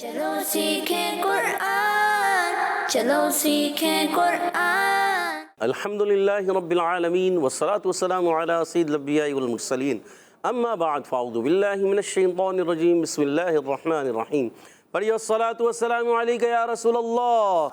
چلو سیکھیں قرآن، چلو سیکھیں قرآن۔ الحمدللہ رب العالمین والصلاة والسلام علی سید الانبیاء والمرسلین، اما بعد فاعوذ باللہ من الشیطان الرجیم، بسم اللہ الرحمن الرحیم۔ پڑھیے الصلاة والسلام علیکہ یا رسول اللہ،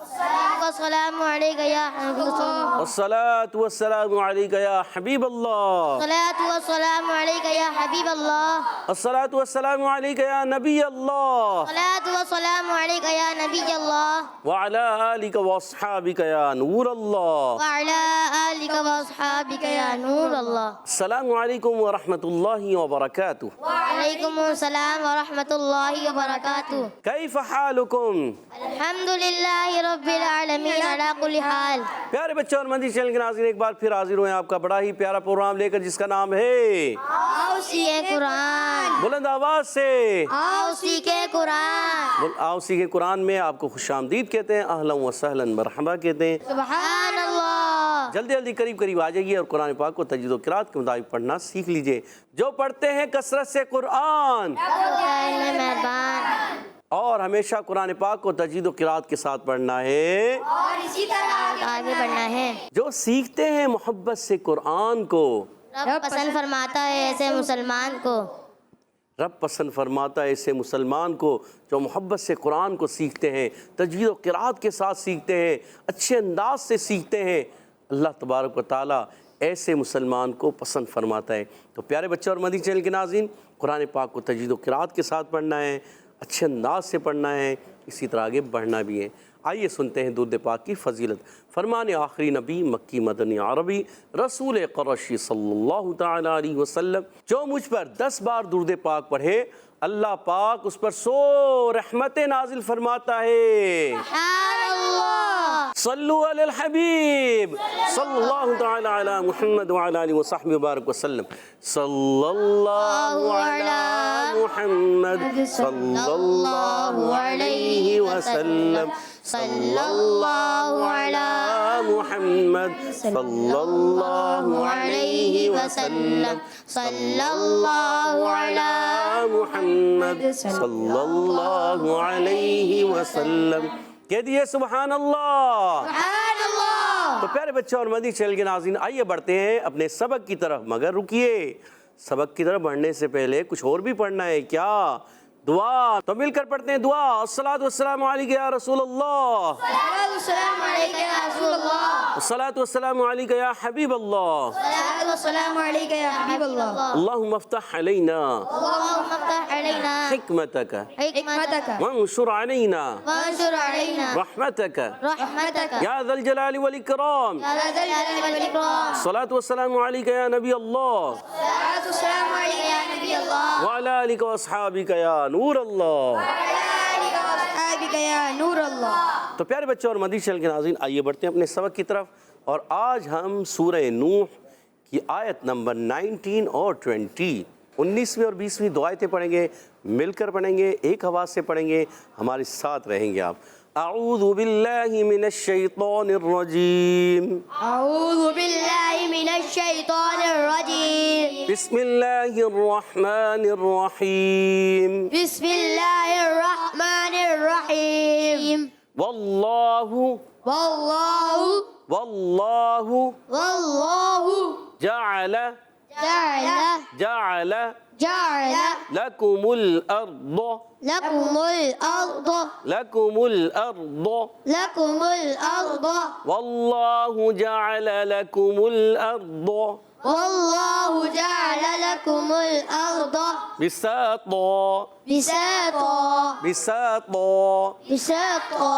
السلام علیکم یا حبیب اللہ، الصلاة والسلام علیکہ یا حبیب اللہ، الصلاۃ والسلام علیکم یا حبیب اللہ، الصلاة والسلام علیکہ یا نبی اللہ، الصلاۃ والسلام علیکم یا نبی اللہ، وعلی آلک واصحابک یا نور اللہ، وعلی آلک واصحابک یا نور اللہ۔ السلام علیکم ورحمۃ اللہ وبرکاتہ۔ وعلیکم السلام ورحمۃ اللہ وبرکاتہ۔ کیف حالکم؟ الحمدللہ رب العالمین علی کل حال۔ پیارے بچوں اور مدنی چینل کے ناظرین، ایک بار پھر حاضر ہوئے ہیں آپ کا بڑا ہی پیارا پروگرام لے کر، جس کا نام ہے آؤ سیکھیں قرآن، بلند آواز سے آؤ سیکھیں قرآن۔ آؤ سیکھیں قرآن میں آپ کو خوش آمدید کہتے ہیں، اہلا و سہلا مرحبا کہتے ہیں۔ سبحان اللہ۔ جلدی جلدی قریب آ جائیے اور قرآن پاک کو تجوید و قرات کے مطابق پڑھنا سیکھ لیجئے۔ جو پڑھتے ہیں کثرت سے قرآن مہربان، اور ہمیشہ قرآن پاک کو تجوید و قرات کے ساتھ پڑھنا ہے، اور اسی طرح آگے بڑھنا ہے۔ جو سیکھتے ہیں محبت سے قرآن کو، رب پسند فرماتا ہے ایسے مسلمان کو، رب پسند فرماتا ہے ایسے مسلمان کو جو محبت سے قرآن کو سیکھتے ہیں، تجوید و قرات کے ساتھ سیکھتے ہیں، اچھے انداز سے سیکھتے ہیں، اللہ تبارک و تعالیٰ ایسے مسلمان کو پسند فرماتا ہے۔ تو پیارے بچوں اور مدنی چینل کے ناظرین، قرآن پاک کو تجوید و قرات کے ساتھ پڑھنا ہے، اچھے انداز سے پڑھنا ہے، اسی طرح آگے بڑھنا بھی ہے۔ آئیے سنتے ہیں درود پاک کی فضیلت۔ فرمان آخری نبی مکی مدنی عربی رسول قرشی صلی اللہ تعالی علیہ وسلم، جو مجھ پر 10 بار درود پاک پڑھے، اللہ پاک اس پر 100 رحمتیں نازل فرماتا ہے۔ سبحان اللہ۔ صلو علی الحبیب صلی اللہ تعالی علی محمد وعلی آلہ وصحبہ وبارک وسلم۔ صلی اللہ علی محمد صلی اللہ علیہ وسلم، صلی اللہ علی محمد صلی اللہ علیہ وسلم، صلی اللہ علی محمد صلی اللہ علیہ وسلم۔ کہہ دیئے سبحان اللہ۔ سبحان اللہ۔ تو پیارے بچوں اور مدنی چینل کے ناظرین، آئیے بڑھتے ہیں اپنے سبق کی طرف، مگر رکیے، سبق کی طرف بڑھنے سے پہلے کچھ اور بھی پڑھنا ہے۔ کیا؟ دعا۔ تو مل کر پڑھتے ہیں دعا۔ الصلاۃ والسلام علیکہ یا رسول اللہ، السلام علیکم یا رسول اللہ، الصلاۃ والسلام علیکہ یا حبیب اللہ، السلام علیکم یا حبیب اللہ۔ اللہم افتح علینا اللہم افتح علینا حکمتک حکمتک وانشر علینا وانشر علینا رحمتک رحمتک یا ذا الجلال والاکرام۔ یا ذا الجلال والاکرام۔ الصلاۃ والسلام علیکہ یا نبی اللہ السلام علیکم یا نبی اللہ، وعلی آلک واصحابک یا نور اللہ۔ اصحابک یا نور اللہ۔ تو پیارے بچوں اور مدنی چینل کے ناظرین، آئیے بڑھتے ہیں اپنے سبق کی طرف، اور آج ہم سورہ نوح کی آیت نمبر 19 اور 20، 19ویں اور 20ویں دو آیتیں پڑھیں گے، مل کر پڑھیں گے، ایک آواز سے پڑھیں گے، ہمارے ساتھ رہیں گے آپ۔ اعوذ باللہ من الشیطان الرجیم، اعوذ باللہ من الشیطان الرجیم، بسم اللہ الرحمن الرحیم، بسم اللہ الرحمن الرحیم، واللہ واللہ واللہ واللہ جعل جعل جعل لکم الارض لکم الارض لکم الارض لکم الارض واللہ جعل لکم الارض واللہ جعل لکم الارض بساطا بساطا بساطا بساطا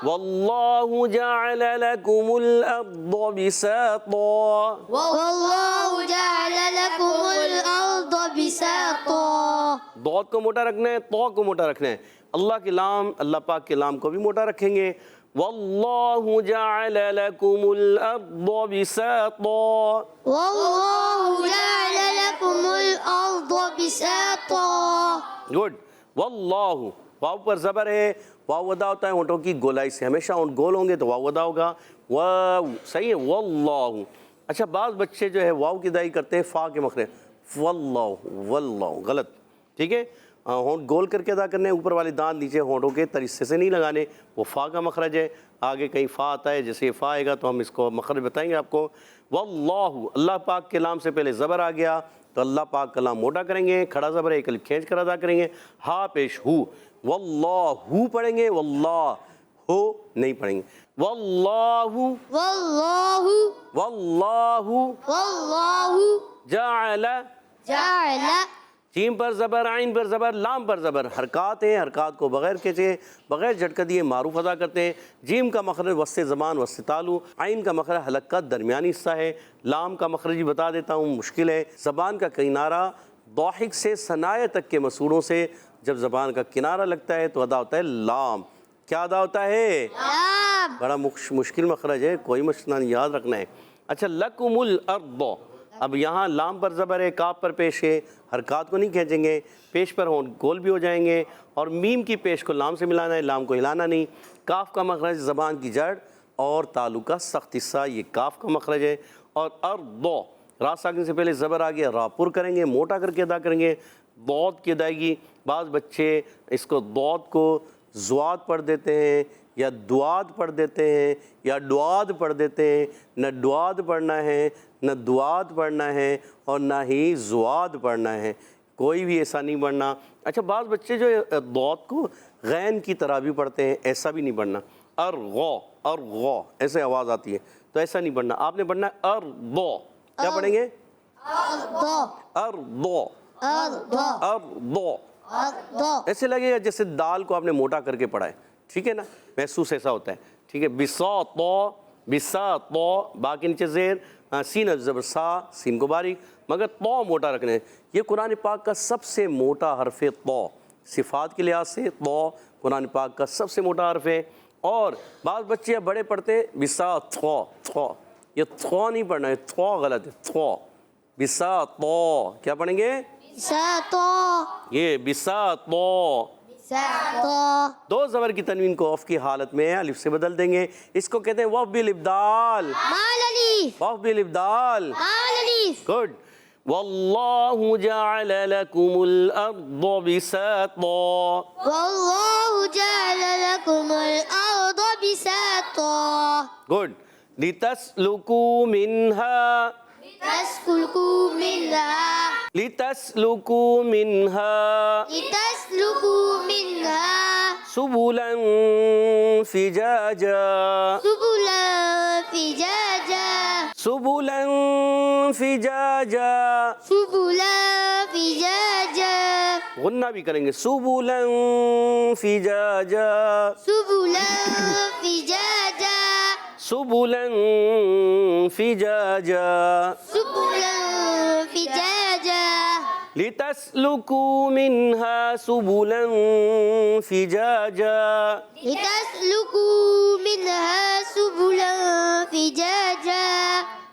واللہ جعل لکم الارض بساطا۔ واللہ جعل لکم الارض بساطا۔ ضاد کو موٹا رکھنا ہے، طا کو موٹا رکھنا ہے۔ اللہ کے لام، اللہ پاک کے لام کو بھی موٹا رکھیں گے۔ واللہ جعل لکم الارض بساطا۔ واللہ جعل لکم الارض بساطا۔ گڈ۔ واللہ، واو پر زبر ہے، واو ادا ہوتا ہے ہونٹوں کی گولائی سے، ہمیشہ ہونٹ گول ہوں گے تو واو ادا ہوگا، واو، صحیح ہے، واللہ۔ اچھا، بعض بچے جو ہے واو کی ادائی کرتے ہیں فا کے مخرج، واللہ، واللہ، غلط، ٹھیک ہے؟ ہونٹ گول کر کے ادا کرنے ہیں، اوپر والے دانت نیچے ہونٹوں کے ترسے سے نہیں لگانے، وہ فا کا مخرج ہے۔ آگے کہیں فا آتا ہے، جیسے یہ فا آئے گا تو ہم اس کو مخرج بتائیں گے آپ کو۔ واللہ، اللہ پاک کے لام سے پہلے زبر آ گیا تو اللہ پاک کا لام موٹا کریں گے، کھڑا زبر ہے، ایک الف کھینچ کر ادا کریں گے، ہا پیش ہو، واللہ پڑھیں گے، واللہ ہو نہیں پڑھیں گے، واللہ واللہ واللہ واللہ جعل، جعل جیم پر زبر، عین پر زبر، لام پر زبر، حرکات ہیں، حرکات کو بغیر کھینچے بغیر جھٹکا دیے معروف ادا کرتے ہیں۔ جیم کا مخرج وسط زبان وسط تالو، عین کا مخرج حلق کا درمیانی حصہ ہے، لام کا مخرج بھی بتا دیتا ہوں، مشکل ہے۔ زبان کا کنارہ ضاحک سے ثنایا تک کے مسوروں سے جب زبان کا کنارہ لگتا ہے تو ادا ہوتا ہے لام۔ کیا ادا ہوتا ہے؟ لام بڑا مشکل مخرج ہے، کوئی مشکل نہیں، یاد رکھنا ہے۔ اچھا، لکم الارض، اب یہاں لام پر زبر ہے، کاف پر پیش ہے، حرکات کو نہیں کھینچیں گے، پیش پر ہونٹ گول بھی ہو جائیں گے، اور میم کی پیش کو لام سے ملانا ہے، لام کو ہلانا نہیں۔ کاف کا مخرج زبان کی جڑ اور تالو کا سخت حصہ، یہ کاف کا مخرج ہے۔ اور ارض، را ساکن سے پہلے زبر آ گیا، را پر کریں گے، موٹا کر کے ادا کریں گے، ضاد کی ادائیگی۔ بعض بچے اس کو ضاد کو زواد پڑھ دیتے ہیں، یا دواد پڑھ دیتے ہیں، یا ڈواد پڑھ دیتے ہیں۔ نہ ڈواد پڑھنا ہے، نہ دواد پڑھنا ہے، اور نہ ہی زواد پڑھنا ہے، کوئی بھی ایسا نہیں پڑھنا۔ اچھا، بعض بچے جو ضاد کو غین کی طرح بھی پڑھتے ہیں، ایسا بھی نہیں پڑھنا۔ ارغو، ارغو ایسے آواز آتی ہے، تو ایسا نہیں پڑھنا، آپ نے پڑھنا ہے ارضو۔ کیا پڑھیں گے؟ ارض ارضو، ارض ارضو، ارض ایسے لگے گا جیسے دال کو آپ نے موٹا کر کے پڑھا ہے، ٹھیک ہے نا، محسوس ایسا ہوتا ہے، ٹھیک ہے۔ بساطو، بساطو، با کے نیچے زیر، سین زبر سا، سین کو باریک، مگر تو موٹا رکھنے ہیں۔ یہ قرآن پاک کا سب سے موٹا حرف تو، صفات کے لحاظ سے تو قرآن پاک کا سب سے موٹا حرف ہے۔ اور بعض بچے بڑے پڑھتے ہیں بساطو، تھو، یہ تھو نہیں پڑھنا ہے، تھو غلط ہے، تھو، بساطو، کیا پڑھیں گے؟ ساتو یہ بساطو، ساتو دو زبر کی تنوین کو اوف کی حالت میں الف سے بدل دیں گے، اس کو کہتے ہیں وقف بالابدال، مال الف وقف بالابدال، مال الف گڈ۔ واللہ جعل لکم الارض بساطا، والله جعل لكم الأرض بساطا گڈ۔ لتسلکوا منها، لتسلكوا منها لتسلکوا منها لتسلكوا منها سبلا فجاجا، سبلا فجاجا سبلا فجاجا، سبلا فجاجا غنہ بھی کریں گے، سبلا فجاجا، سبلا فجاجا سبلا فجاجا، سبلا فجاجا لتسلكوا منها سبلا فجاجا۔ لتسلكوا منها سبلا فجاجا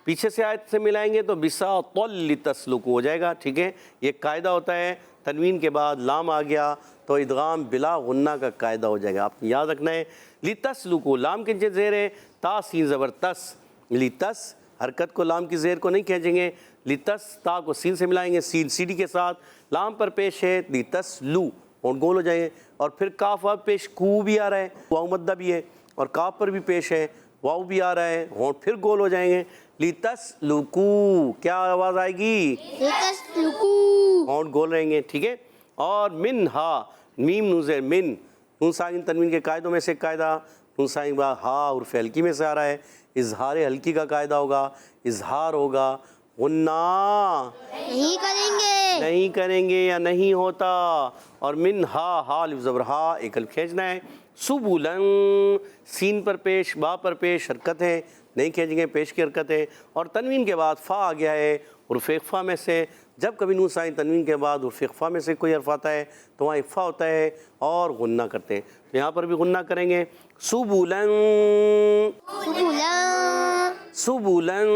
پیچھے سے آیت سے ملائیں گے تو بساطا لتسلکوا ہو جائے گا، ٹھیک ہے۔ یہ قاعدہ ہوتا ہے، تنوین کے بعد لام آ گیا تو ادغام بلا غنہ کا قاعدہ ہو جائے گا، آپ نے یاد رکھنا ہے۔ لتسلکوا، لام کے نیچے زیر ہے، تا سین زبر تس، لتس، حرکت کو لام کی زیر کو نہیں کھینچیں گے، لتس، تا کو سین سے ملائیں گے، سین سی ڈی کے ساتھ، لام پر پیش ہے لتسلو، ہونٹ گول ہو جائیں گے، اور پھر کاف اب پیش کو بھی آ رہا ہے، واو مدہ بھی ہے، اور کاف پر بھی پیش ہے، واو بھی آ رہا ہے، ہونٹ پھر گول ہو جائیں گے۔ لتسلکوا، کیا آواز آئے گی؟ لتسلكوا ہونٹ گول رہیں گے، ٹھیک ہے۔ اور منہا، میم نون زیر، من، نون ساکن تنوین کے قاعدوں میں سے ایک قاعدہ، نون ساکن بعد ہا حرف ہلکی میں سے آ رہا ہے، اظہار ہلکی کا قاعدہ ہوگا، اظہار ہوگا، غنہ نہیں کریں گے، نہیں کریں گے یا نہیں ہوتا۔ اور من ہا، ہا الف زبر ہا، ایک الف کھینچنا ہے۔ سبلن، سین پر پیش، با پر پیش، حرکت ہے، نہیں کھینچیں گے، پیش کی حرکت ہے۔ اور تنوین کے بعد فا آ گیا ہے حرف اخفا میں سے، جب کبھی نون ساکن تنوین کے بعد حرف اخفا میں سے کوئی حرف آتا ہے تو وہاں اخفا ہوتا ہے اور غنہ کرتے ہیں، تو یہاں پر بھی غنہ کریں گے، سبلن، سبلا سبلن،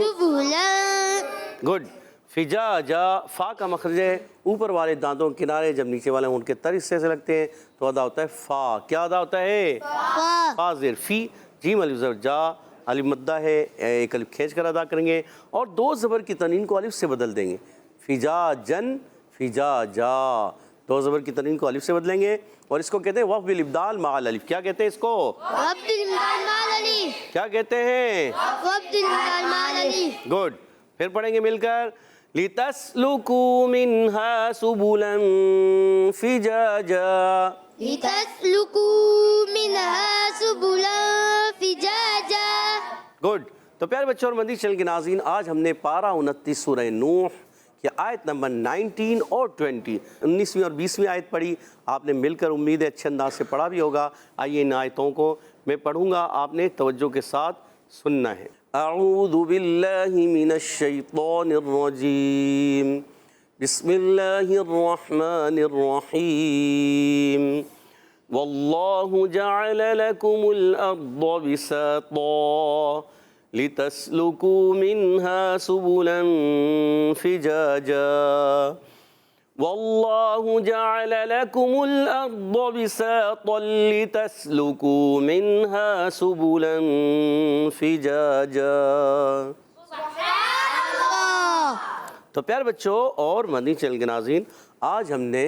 سبلا گڈ۔ فجاجا، فا کا مخرج ہے، اوپر والے دانتوں کے کنارے جب نیچے والے ان کے تر حصے سے لگتے ہیں تو ادا ہوتا ہے فا۔ کیا ادا ہوتا ہے؟ فا فا زیر فی، جیم الف زبر جا، الف مدہ ہے، ایک الف کھینچ کر ادا کریں گے، اور دو زبر کی تنوین کو الف سے بدل دیں گے، فجاجن، فجاجا، دو زبر کی تنوین کو الف سے بدلیں گے اور اس کو کہتے ہیں وقف بالابدال مع الالف. کیا کہتے ہیں اس کو؟ وقف بالابدال مع الالف. کیا کہتے ہیں؟ وقف بالابدال مع الالف. گڈ. پھر پڑھیں گے مل کر لِتَسْلُكُوا مِنْهَا سُبُلًا فِجَاجًا. لِتَسْلُكُوا مِنْهَا سُبُلًا فِجَاجًا. گڈ. تو پیارے بچوں اور مدنی چینل کے ناظرین، آج ہم نے پارہ 29 سورہ نوح کی آیت نمبر 19 اور 20 19ویں اور 20ویں آیت پڑھی. آپ نے مل کر امید ہے اچھے انداز سے پڑھا بھی ہوگا. آئیے ان آیتوں کو میں پڑھوں گا، آپ نے توجہ کے ساتھ سننا ہے. اعوذ باللہ من الشیطان الرجیم، بسم اللہ الرحمن الرحیم. واللہ جعل لکم الارض بساطا لتسلكوا منها سبلا فجاجا. والله جعل لكم الأرض بساطا لتسلكوا منها سبلا فجاجا. تو پیارے بچوں اور مدنی چینل کے ناظرین، آج ہم نے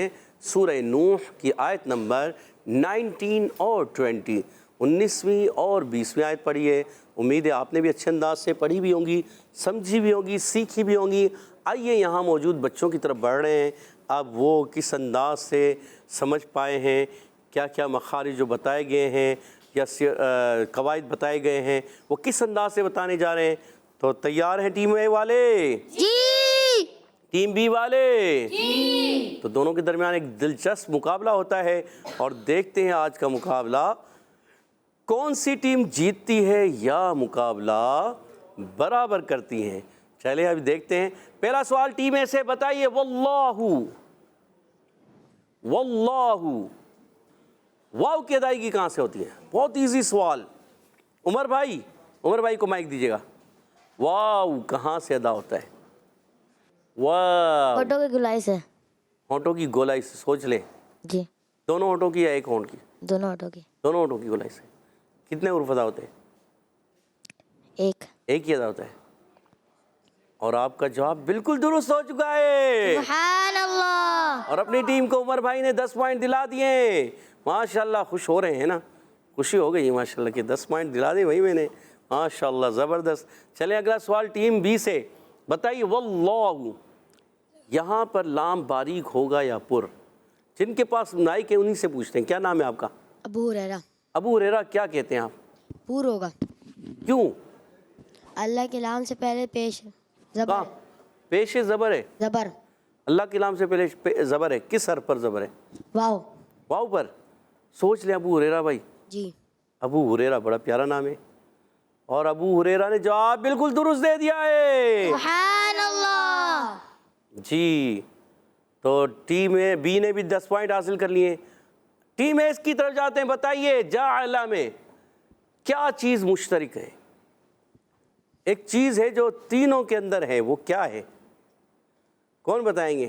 سورہ نوح کی آیت نمبر 19 اور 20 19ویں اور 20ویں آیت پڑھی ہے. امید ہے آپ نے بھی اچھے انداز سے پڑھی بھی ہوں گی، سمجھی بھی ہوں گی، سیکھی بھی ہوں گی. آئیے یہاں موجود بچوں کی طرف بڑھ رہے ہیں. اب وہ کس انداز سے سمجھ پائے ہیں، کیا کیا مخارج جو بتائے گئے ہیں یا قواعد بتائے گئے ہیں وہ کس انداز سے بتانے جا رہے ہیں. تو تیار ہیں ٹیم اے والے؟ جی. ٹیم بی والے؟ جی. تو دونوں کے درمیان ایک دلچسپ مقابلہ ہوتا ہے اور دیکھتے ہیں آج کا مقابلہ کون سی ٹیم جیتتی ہے یا مقابلہ برابر کرتی ہیں. چلے ابھی دیکھتے ہیں. پہلا سوال ٹیم اے سے، بتائیے واللہ. واللہ واو کی ادائیگی کہاں سے ہوتی ہے؟ بہت ایزی سوال. عمر بھائی کو مائک دیجیے گا. واو کہاں سے ادا ہوتا ہے؟ واو ہونٹوں کی گولائی سے. ہونٹوں کی گولائی سے. سوچ لیں. جی. دونوں ہونٹوں کی یا ایک ہونٹ کی؟ دونوں ہونٹوں کی. دونوں ہونٹوں کی گولائی سے. کتنے حروف ادا ہوتے ہیں؟ ایک ہی ادا ہوتا ہے. اور آپ کا جواب بالکل درست ہو چکا ہے. سبحان اللہ. اور اپنی ٹیم کو عمر بھائی نے 10 پوائنٹ دلا دیے. ماشاءاللہ خوش ہو رہے ہیں نا؟ خوشی ہو گئی ماشاءاللہ کہ 10 پوائنٹ دلا دیے بھائی میں نے. ماشاءاللہ زبردست. چلیں اگلا سوال ٹیم بی سے، بتائیے واللہ یہاں پر لام باریک ہوگا یا پر؟ جن کے پاس مائک ہے انہی سے پوچھتے ہیں. کیا نام ہے آپ کا؟ ابو ہریرہ. ابو ہریرہ. کیا کہتے ہیں آپ؟ پور ہوگا. کیوں؟ اللہ کے نام سے پہلے پیش زبر. کہاں پیش زبر ہے؟ زبر. اللہ کے نام سے پہلے زبر ہے. کس حرف پر زبر ہے؟ واو. واو پر. سوچ لیں ابو ہریرہ بھائی. جی. ابو ہریرہ بڑا پیارا نام ہے اور ابو ہریرہ نے جواب بالکل درست دے دیا ہے. سبحان اللہ. جی. تو ٹیم بی نے بھی 10 پوائنٹ حاصل کر لیے. ٹیم اے کی طرف جاتے ہیں. بتائیے جعل میں کیا چیز مشترک ہے؟ ایک چیز ہے جو تینوں کے اندر ہے، وہ کیا ہے؟ کون بتائیں گے؟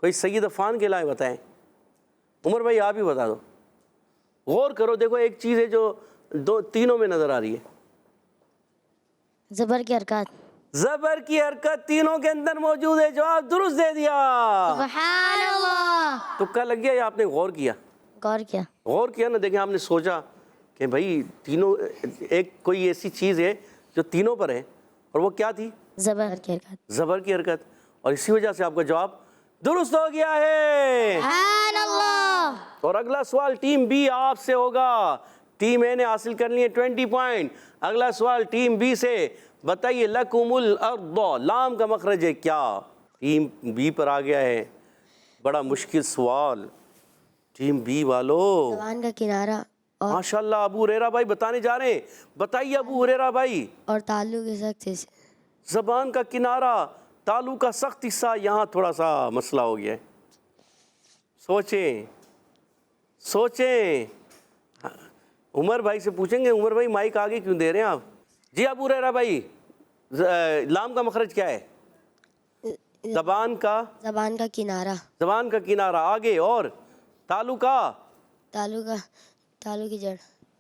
کوئی سید عفان کے لائے بتائیں. عمر بھائی آپ ہی بتا دو. غور کرو، دیکھو ایک چیز ہے جو تینوں میں نظر آ رہی ہے. زبر کی حرکات. زبر کی حرکت تینوں کے اندر موجود ہے. جواب درست دے دیا. سبحان اللہ. تکا لگ گیا یا آپ نے غور کیا؟ غور کیا. غور کیا نا. دیکھیں آپ نے سوچا کہ بھائی تینوں ایک کوئی ایسی چیز ہے جو تینوں پر ہے اور وہ کیا تھی؟ زبر کی حرکات. زبر کی حرکت. اور اسی وجہ سے آپ کا جواب درست ہو گیا ہے. سبحان اللہ. اور اگلا سوال ٹیم بی آپ سے ہوگا. ٹیم اے نے حاصل کر لیے 20 پوائنٹ. اگلا سوال ٹیم بی سے، بتائیے لکم الارض لام کا مخرج ہے کیا؟ ٹیم بی پر آ گیا ہے. بڑا مشکل سوال. ٹیم بی والو زبان کا کنارہ ماشاءاللہ ابو ہریرہ بھائی بتانے جا رہے ہیں. بتائیے ابو ہریرہ بھائی. اور تعلق کے سخت سے. زبان کا کنارہ، تالو کا سخت حصہ. یہاں تھوڑا سا مسئلہ ہو گیا ہے. سوچیں. عمر بھائی سے پوچھیں گے. عمر بھائی مائک آگے کیوں دے رہے ہیں آپ؟ جی ابو ہریرہ بھائی لام کا مخرج کیا ہے؟ زبان کا کنارہ. زبان کا کنارہ آگے. اور تالو کی جڑ.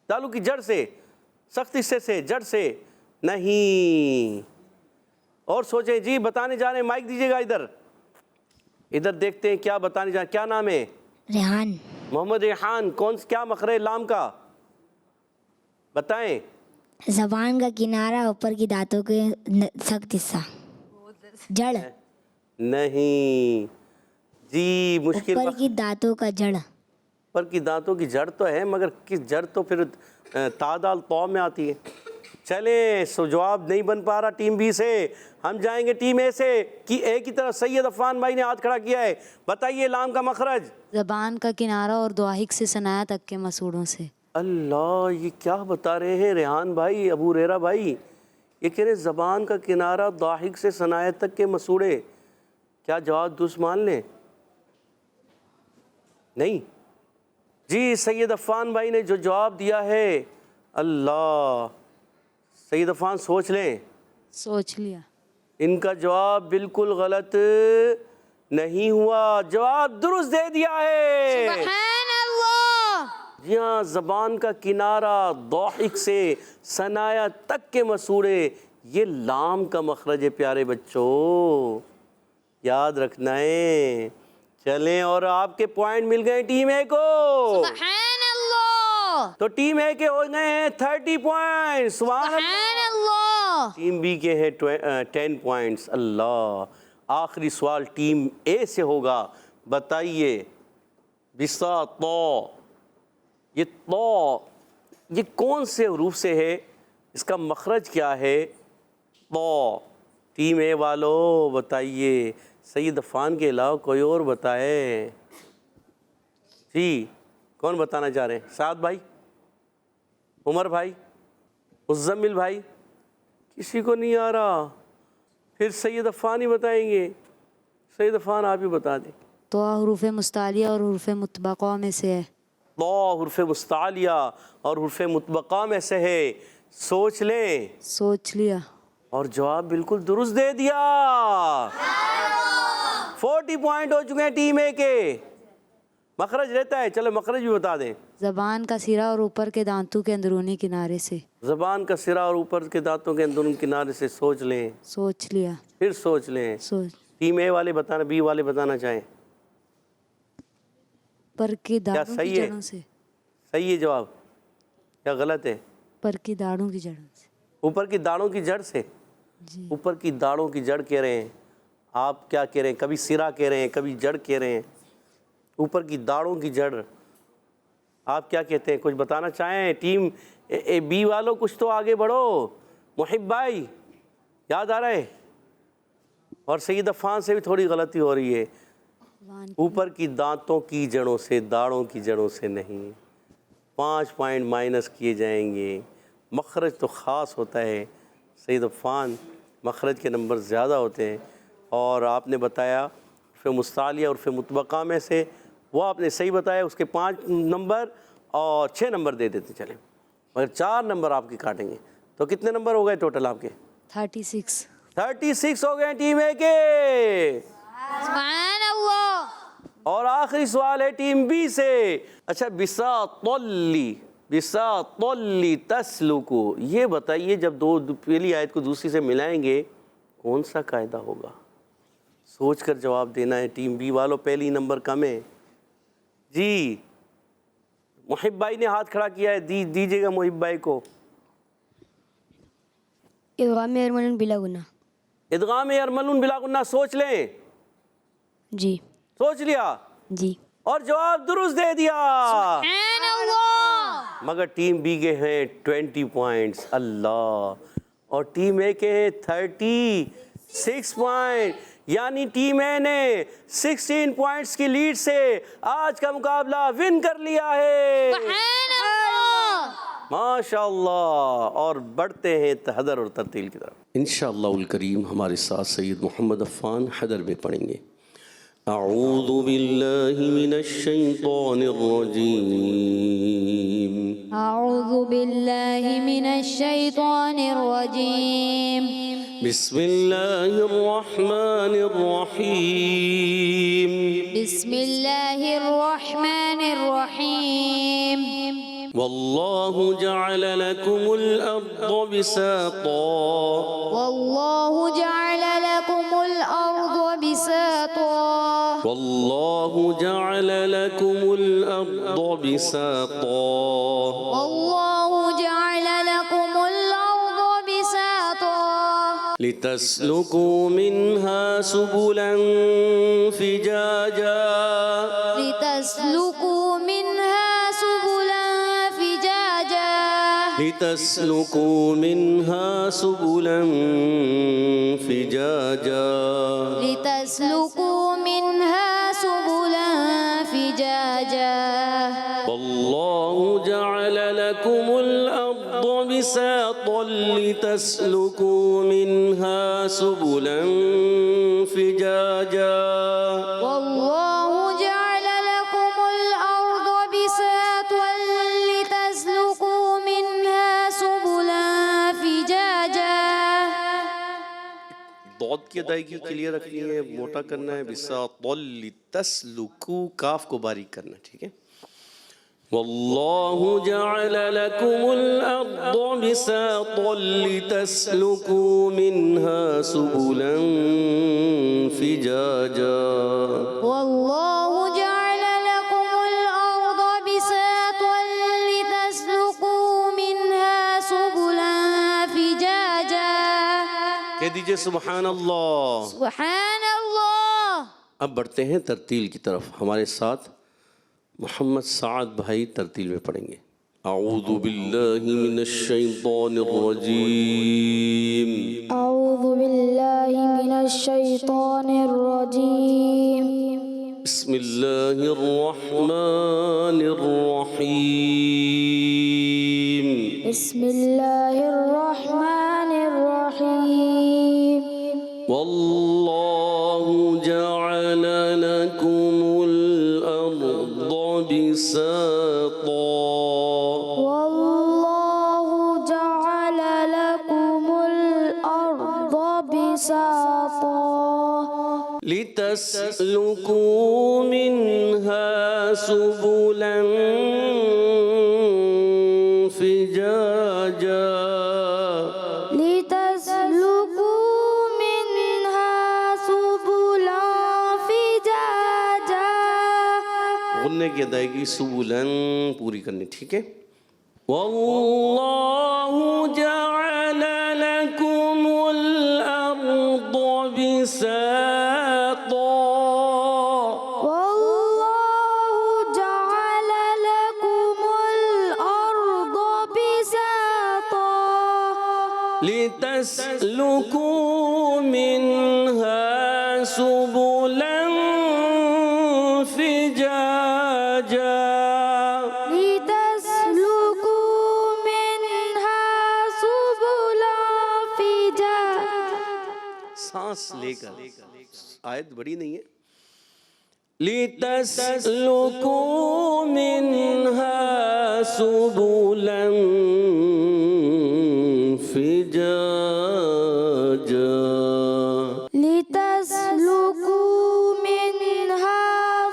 تالو کی جڑ سے، سخت حصے سے، جڑ سے نہیں. اور سوچیں جی. بتانے جا رہے ہیں. مائک دیجیے گا ادھر. ادھر دیکھتے ہیں کیا بتانے جائیں. کیا نام ہے؟ ریحان. محمد ریحان. کیا مخرج لام کا بتائیں. زبان کا کنارہ، اوپر کی دانتوں کے سخت حصہ. جڑ. نہیں جی، مشکل. اوپر کی دانتوں کا جڑ. اوپر کی دانتوں کی جڑ تو ہے، مگر کس جڑ تو پھر تعدال تو میں آتی ہے. چلیں، سو جواب نہیں بن پا رہا ٹیم بی سے. ہم جائیں گے ٹیم اے سے. اے کی طرف سید عفان بھائی نے ہاتھ کھڑا کیا ہے. بتائیے لام کا مخرج. زبان کا کنارہ اور دواحک سے ثنایا تک کے مسوڑوں سے. اللہ، یہ کیا بتا رہے ہیں ریحان بھائی، ابو ریرا بھائی؟ یہ کہہ رہے زبان کا کنارہ ضاحک سے ثنایت تک کے مسوڑے. کیا جواب درست مان لیں؟ نہیں جی، سید عفان بھائی نے جو جواب دیا ہے، اللہ، سید عفان سوچ لیں. سوچ لیا. ان کا جواب بالکل غلط نہیں ہوا، جواب درست دے دیا ہے. سبحان اللہ. جی ہاں، زبان کا کنارہ ضاحک سے ثنایا تک کے مسوڑے، یہ لام کا مخرج ہے پیارے بچوں، یاد رکھنا ہے. چلیں، اور آپ کے پوائنٹ مل گئے ٹیم اے کو. سبحان اللہ. تو ٹیم اے کے ہو گئے ہیں 30 پوائنٹس. سبحان اللہ. ٹیم بی کے ہیں 10 پوائنٹس. اللہ، آخری سوال ٹیم اے سے ہوگا. بتائیے بساط، یہ تو یہ کون سے حروف سے ہے؟ اس کا مخرج کیا ہے؟ تو ٹیم اے والو بتائیے. سید عفان کے علاوہ کوئی اور بتائے. جی، کون بتانا چاہ رہے ہیں؟ سعد بھائی، عمر بھائی، مزمل بھائی؟ کسی کو نہیں آ رہا. پھر سید عفان ہی بتائیں گے. سید عفان آپ ہی بتا دیں. تو حروف مستعلیہ اور حروف مطبقہ میں سے ہے. تو حروف مستعلیہ اور حروف مطبقہ میں سے ہے. سوچ لیں. سوچ لیا. اور جواب بالکل درست دے دیا. 40 پوائنٹ ہو چکے ہیں ٹیم اے کے. مخرج رہتا ہے، چلو مخرج بھی بتا دیں. زبان کا سرا اور اوپر کے دانتوں کے اندرونی کنارے سے. زبان کا سرا اور اوپر کے دانتوں کے اندرونی کنارے سے. سوچ لیں. سوچ لیا. پھر سوچ لیں. سوچ. ٹیم اے والے بتانا، بی والے بتانا چاہیں. پر کی داڑھوں کی جڑوں سے. صحیح ہے جواب یا غلط ہے؟ پر کی داڑھوں کی جڑوں سے. اوپر کی داڑھوں کی جڑ سے. جی. اوپر کی داڑھوں کی جڑ کہہ رہے ہیں آپ. کیا کہہ رہے ہیں؟ کبھی سرا کہہ رہے ہیں، کبھی جڑ کہہ رہے ہیں. اوپر کی داڑھوں کی جڑ آپ کیا کہتے ہیں؟ کچھ بتانا چاہیں ٹیم اے بی والوں؟ کچھ تو آگے بڑھو. محب بھائی یاد آ رہا ہے؟ اور سید عفان سے بھی تھوڑی غلطی ہو رہی ہے. اوپر کی دانتوں کی جڑوں سے، داڑھوں کی جڑوں سے نہیں. 5 پوائنٹ مائنس کیے جائیں گے. مخرج تو خاص ہوتا ہے. سید عفان مخرج کے نمبر زیادہ ہوتے ہیں. اور آپ نے بتایا عرف مستعلیہ اور عرف مطبقہ میں سے، وہ آپ نے صحیح بتایا. اس کے 5 نمبر اور 6 نمبر دے دیتے چلیں. مگر 4 نمبر آپ کے کاٹیں گے تو کتنے نمبر ہو گئے ٹوٹل آپ کے؟ 36 ہو گئے ٹیم اے کے. سبحان اللہ. اور آخری سوال ہے ٹیم بی سے. اچھا، بساطلی تسلکو، یہ بتائیے جب پہلی آیت کو دوسری سے ملائیں گے کون سا قاعدہ ہوگا؟ سوچ کر جواب دینا ہے. ٹیم بی والوں پہلی نمبر کم ہے. جی، محب بھائی نے ہاتھ کھڑا کیا ہے، دیجیے گا محب بھائی کو. ادغام ارمل بلا گناہ. ادغام ارمل بلا گناہ. سوچ لیں. جی. سوچ لیا جی. اور جواب درست دے دیا. سبحان اللہ. مگر ٹیم بی کے ہیں 20 پوائنٹس. اللہ. اور ٹیم اے کے ہیں 36 پوائنٹ. یعنی ٹیم اے نے 16 پوائنٹس کی لیڈ سے آج کا مقابلہ ون کر لیا ہے. سبحان اللہ. ماشاء اللہ. اور بڑھتے ہیں حدر اور ترتیل کی طرف. انشاءاللہ الکریم ہمارے ساتھ سید محمد عفان حدر میں پڑھیں گے. اعوذ باللہ من الشیطان الرجیم. اعوذ باللہ من الشیطان الرجیم. بسم اللہ الرحمن الرحیم. بسم اللہ الرحمن الرحیم. واللہ جعل لکم الارض بساطا. واللہ جعل لکم الارض بساطا. والله جعل لكم الأرض بساطا والله جعل لكم الأرض بساطا لتسلكوا منها سبلا فجاجا لتسلكوا منها سبلا فجاجا لتسلكوا منها سبلا فجاجا لتسلكوا منها سبلا فجاجا والله جعل لكم الأرض بساطا لتسلكوا منها سبلا فجاجا والله جعل لكم الأرض بساطا لتسلكوا منها سبلا فجاجا ضاد کی ادائیگی کلیئر رکھنی ہے، موٹا کرنا ہے، بساطا لتسلکوا، کاف کو باریک کرنا ہے، ٹھیک ہے؟ واللہ جعل لکم الارض بساطا لتسلکوا منها سبلا فجاجا والله جعل لكم الأرض بساطا لتسلكوا منها سبلا فجاجا کہہ دیجئے سبحان اللہ۔ سبحان اللہ۔ اب بڑھتے ہیں ترتیل کی طرف، ہمارے ساتھ محمد سعد بھائی ترتیل میں پڑھیں گے۔ اعوذ باللہ من الشیطان الرجیم أعوذ بالله من الشيطان الرجيم بسم اللہ الرحمن الرحیم بسم الله الرحمن الرحيم واللہ جعل لکم الارض بساطا والله جعل لكم الأرض بساطا لتسلكوا منها سبلا فجاجا لتسلكوا منها سبلا فجاجا غننے کی ادائیگی سبلن پوری کرنی، ٹھیک ہے؟ واللہ جعل لکم الارض بساطا والله جعل لكم الأرض بساطا لتسلكوا منها سبلا فجاجا لتسلكوا منها سبلا فجاجا سانس لے کر، آیت بڑی نہیں ہے۔ لتسلكوا منها سبلا فجاجا لتسلكوا منها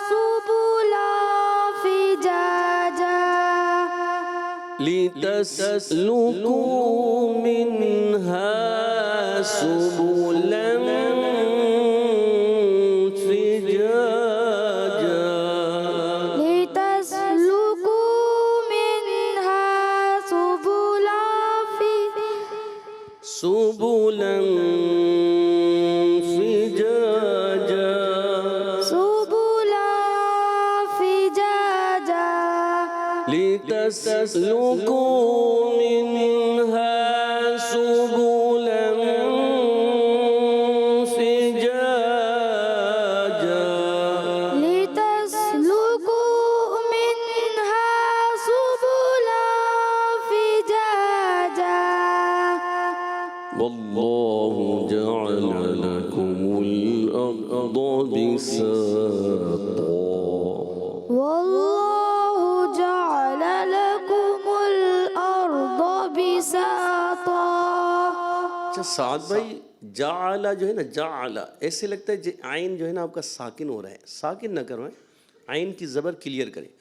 سبلا فجاجا لتسلكوا منها سبلا فجاجا لتسلكوا منها سبلا سبلا فجاجا سبلا فجاجا لتسلكوا منها سبلا فجاجا لتسلكوا منها سبلا فجاجا والله جعل لكم الأرض بساطا والله جعل لكم الأرض بساطا اچھا سعد بھائی، جعل جو ہے نا، جعل ایسے لگتا ہے عین جو ہے نا آپ کا ساکن ہو رہا ہے، ساکن نہ کرو، عین کی زبر کلیئر کریں۔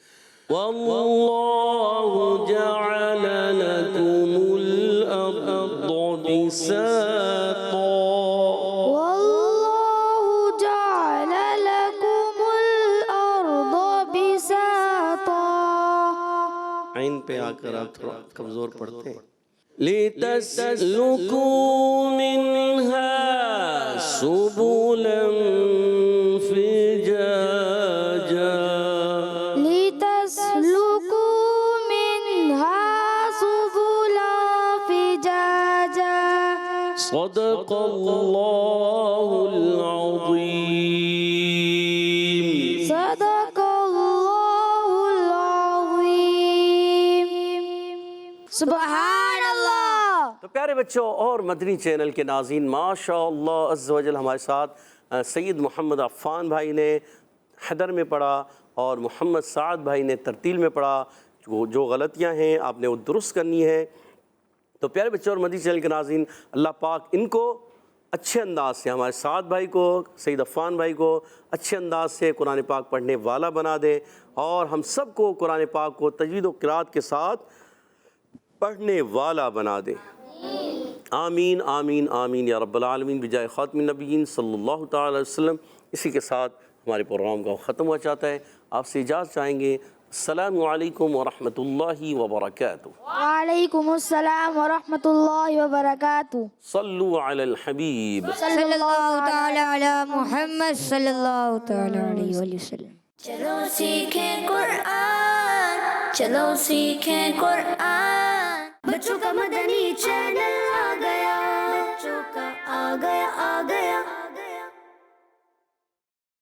واللہ جعل لکم الارض بساطا والله جعل لكم عین پہ آ کر آپ تھوڑا کمزور پڑھتے ہیں. لِتَسْلُكُوا مِنْهَا سُبُلًا فِجَاجًا لِتَسْلُكُوا مِنْهَا سُبُلًا فِجَاجًا صدق اللہ العظیم. صدق اللہ العظیم. سبحان اللہ. تو پیارے بچوں اور مدنی چینل کے ناظرین، ماشاء اللہ عز و جل ہمارے ساتھ سید محمد عفان بھائی نے حدر میں پڑھا اور محمد سعد بھائی نے ترتیل میں پڑھا. جو غلطیاں ہیں آپ نے وہ درست کرنی ہے. تو پیارے بچوں اور مدنی چینل کے ناظرین، اللہ پاک ان کو اچھے انداز سے، ہمارے سعد بھائی کو، سید عفان بھائی کو اچھے انداز سے قرآن پاک پڑھنے والا بنا دے، اور ہم سب کو قرآن پاک کو تجوید و قرات کے ساتھ پڑھنے والا بنا دے. آمین آمین آمین یا رب العالمین بجائے خاتم النبیین صلی اللہ تعالی علیہ وسلم. اسی کے ساتھ ہمارے پروگرام کا ختم ہوا چاہتا ہے. آپ سے اجازت چاہیں گے. السلام علیکم ورحمۃ اللہ وبرکاتہ. وعلیکم السلام ورحمۃ اللہ وبرکاتہ. صلو علی الحبیب. صلی اللہ تعالی علی محمد صلی اللہ تعالی علیہ وسلم. چلو سیکھیں قرآن، چلو سیکھیں قرآن. بچوں کا مدنی چینل آ گیا، بچوں کا آ گیا.